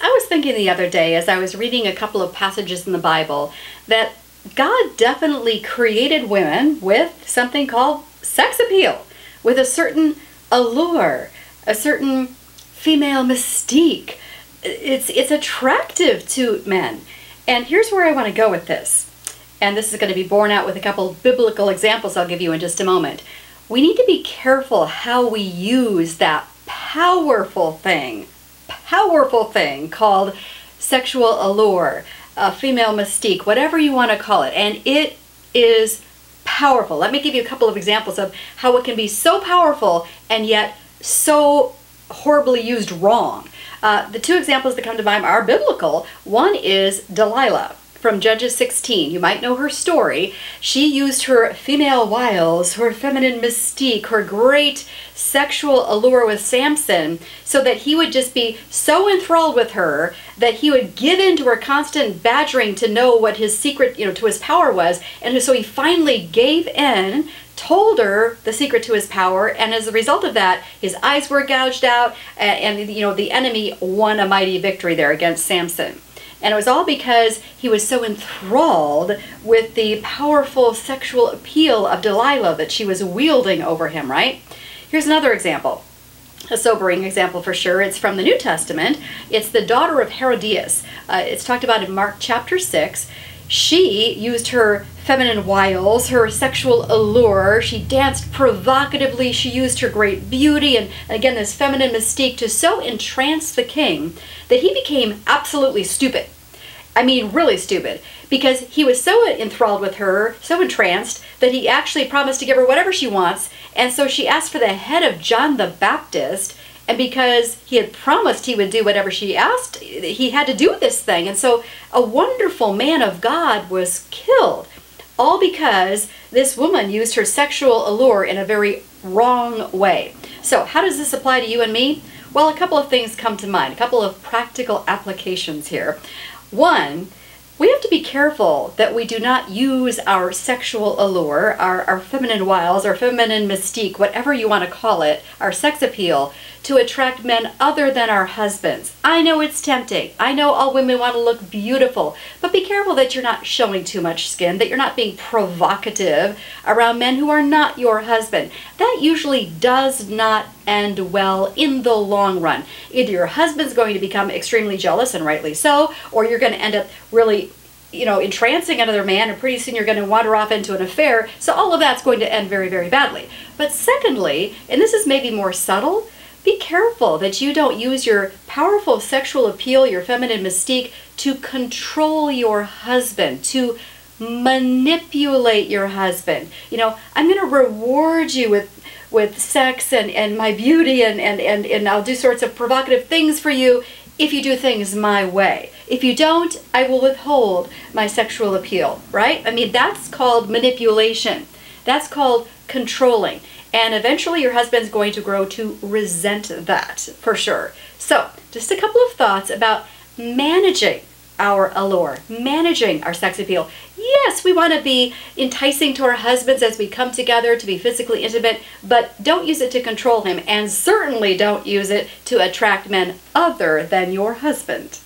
I was thinking the other day as I was reading a couple of passages in the Bible that God definitely created women with something called sex appeal, with a certain allure, a certain female mystique. It's attractive to men. And here's where I want to go with this. And this is going to be borne out with a couple of biblical examples I'll give you in just a moment. We need to be careful how we use that powerful thing called sexual allure, female mystique, whatever you want to call it. And it is powerful. Let me give you a couple of examples of how it can be so powerful and yet so horribly used wrong. The two examples that come to mind are biblical. One is Delilah from Judges 16. You might know her story. She used her female wiles, her feminine mystique, her great sexual allure with Samson so that he would just be so enthralled with her that he would give in to her constant badgering to know what his secret, to his power was. And so he finally gave in, told her the secret to his power, and as a result of that, his eyes were gouged out, and the enemy won a mighty victory there against Samson. And it was all because he was so enthralled with the powerful sexual appeal of Delilah that she was wielding over him, right? Here's another example, a sobering example for sure. It's from the New Testament. It's the daughter of Herodias. It's talked about in Mark chapter 6. She used her feminine wiles, her sexual allure. She danced provocatively. She used her great beauty and again, this feminine mystique to so entrance the king that he became absolutely stupid. I mean, really stupid, because he was so enthralled with her, so entranced, that he actually promised to give her whatever she wants. And so she asked for the head of John the Baptist. And because he had promised he would do whatever she asked, he had to do this thing. And so a wonderful man of God was killed, all because this woman used her sexual allure in a very wrong way. So how does this apply to you and me? Well, a couple of things come to mind, a couple of practical applications here. One, we have to be careful that we do not use our sexual allure, our feminine wiles, our feminine mystique, whatever you want to call it, our sex appeal, to attract men other than our husbands. I know it's tempting. I know all women want to look beautiful, but be careful that you're not showing too much skin, that you're not being provocative around men who are not your husband. That usually does not end well in the long run. Either your husband's going to become extremely jealous, and rightly so, or you're going to end up really entrancing another man, and pretty soon you're going to wander off into an affair. So all of that's going to end very, very badly. But secondly, and this is maybe more subtle, be careful that you don't use your powerful sexual appeal, your feminine mystique, to control your husband, to manipulate your husband. I'm going to reward you with sex and my beauty, and I'll do sorts of provocative things for you if you do things my way. If you don't, I will withhold my sexual appeal, right? I mean, that's called manipulation. That's called controlling. And eventually your husband's going to grow to resent that, for sure. So, just a couple of thoughts about managing our allure, managing our sex appeal. Yes, we want to be enticing to our husbands as we come together to be physically intimate, but don't use it to control him, and certainly don't use it to attract men other than your husband.